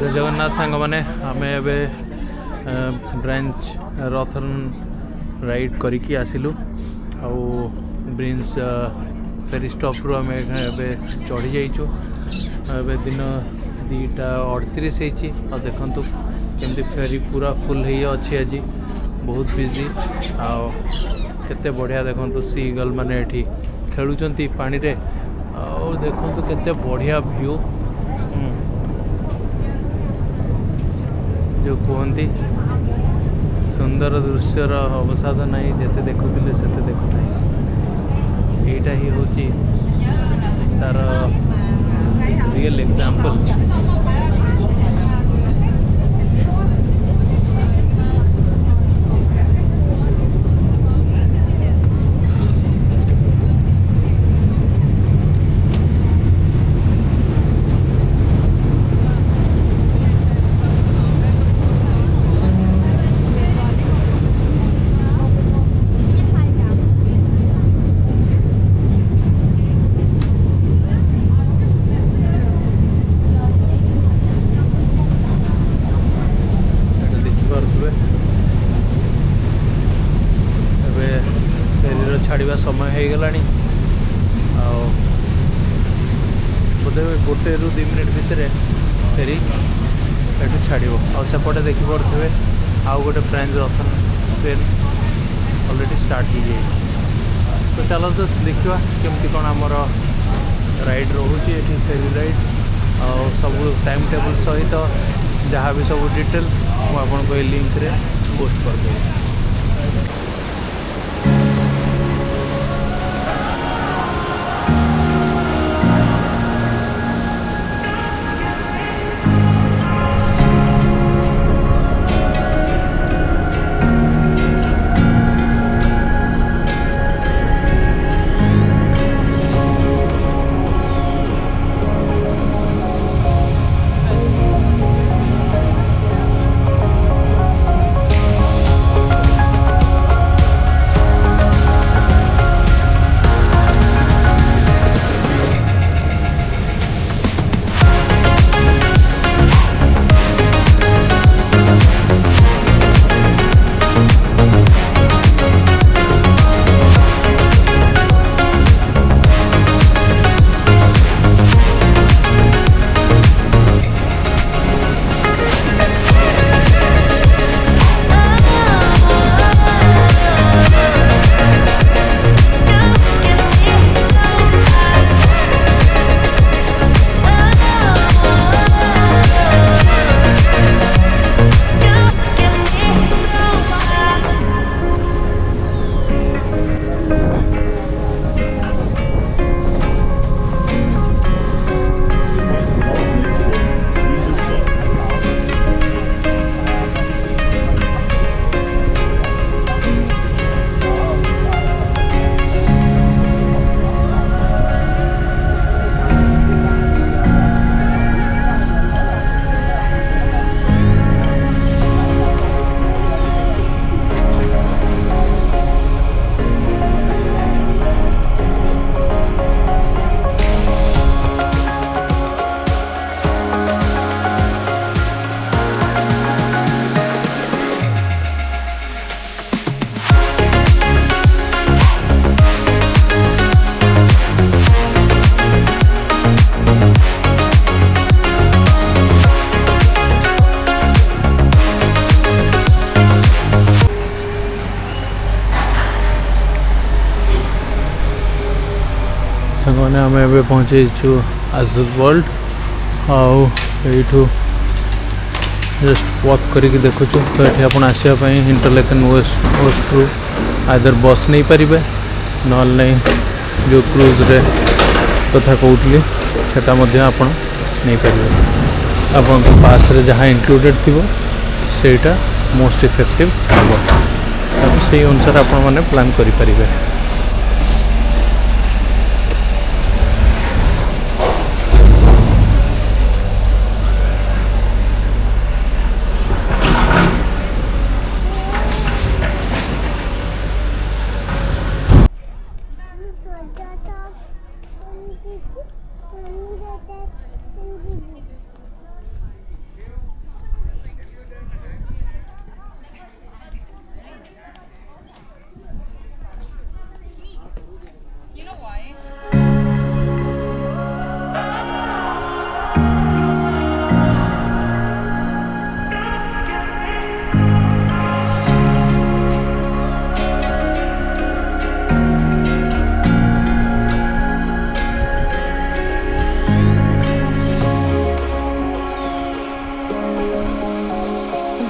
जय जगन्नाथ सांग मैंने आम ए ब्रांच रथन राइड करिकी आसिलु आउ ब्रिंज फेरी स्टॉप रु आम चढ़ी जाइचु ए दिन 2:38 आ देखंतु केमती फेरी पूरा फुल है अच्छी आज बहुत बिजी आउ केते बढ़िया देखंतु सी ईगल माने एठी खेलुचंती पानी रे आउ देखंतु केते बढ़िया व्यू जो कहती सुंदर दृश्यर अवसाद नहीं जिते देखुले से देखुना यहीटा ही हूँ तार रियल एग्जाम्पल छाड़ा समय हो गला बोधे 1 ରୁ 2 मिनट भितर फेरी ये छाड़ो आउपटे देखिपे आउ गोटे branch Rathan train already start हो जाए तो चलो तो देखा केमती कौन आमर राइड रोचे ये फेरी राइड और सब टाइम टेबल सहित जहाँ भी सब डिटेल मुझे लिंक रे पोस्ट करदेवी। मैंने आम ए पहुँचु आइसलवर्ल्ड आठू जस्ट वॉक करके देखु तो ये आप आसपा इंटरलेकन वेस्ट रू आइदर बस नहीं पारे ना नहीं जो क्रूज रे कथा कहूली सेटा आप नहीं पारे आप पास रे जहाँ इंक्लूडेड थी सेटा मोस्ट इफेक्टिव हम से अनुसार आप प्लान करें।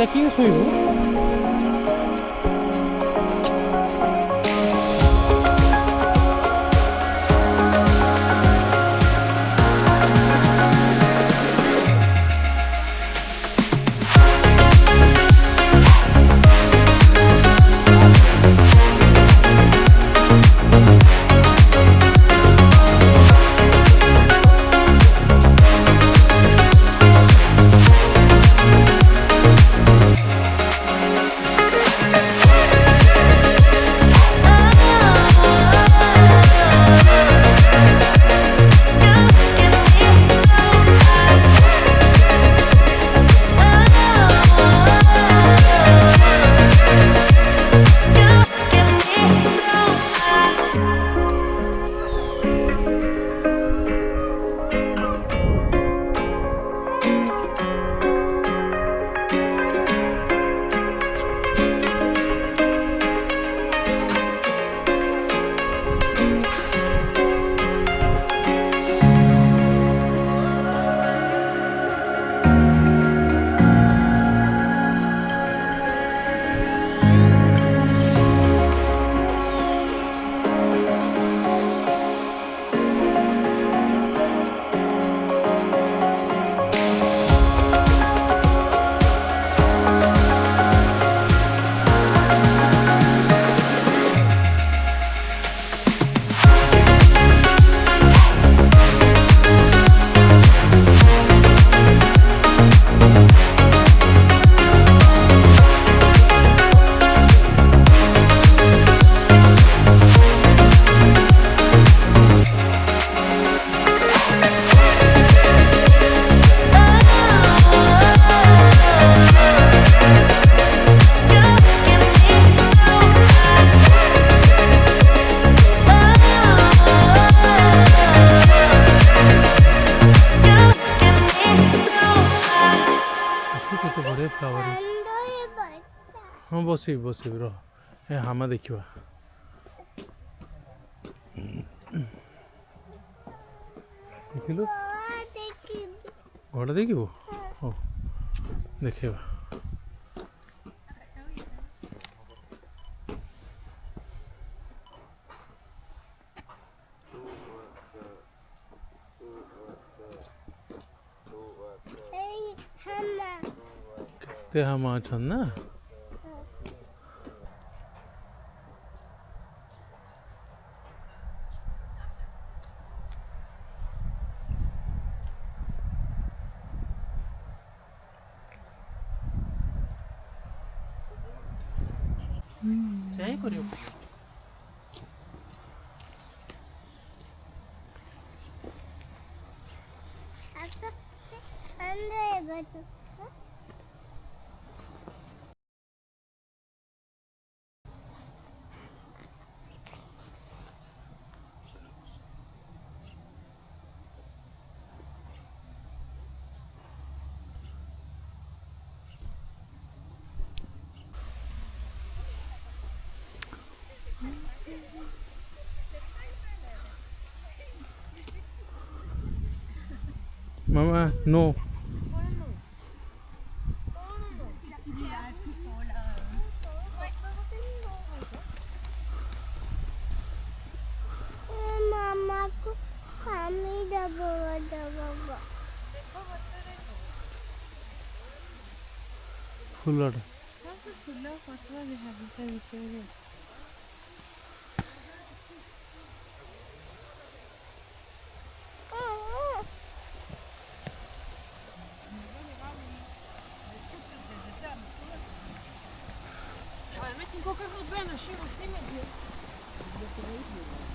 ଦେଖିକି ଶୋଇବୁ। हाँ बस रह हामा देखा देखिलु घोड़ा देखिबु हाँ देखा केते हामा अछन ना सही करियो मामा नो मामा को हामी दबा फुलड़ फुल पत्र देखा Een kokkerrot ben als je wat zien met je.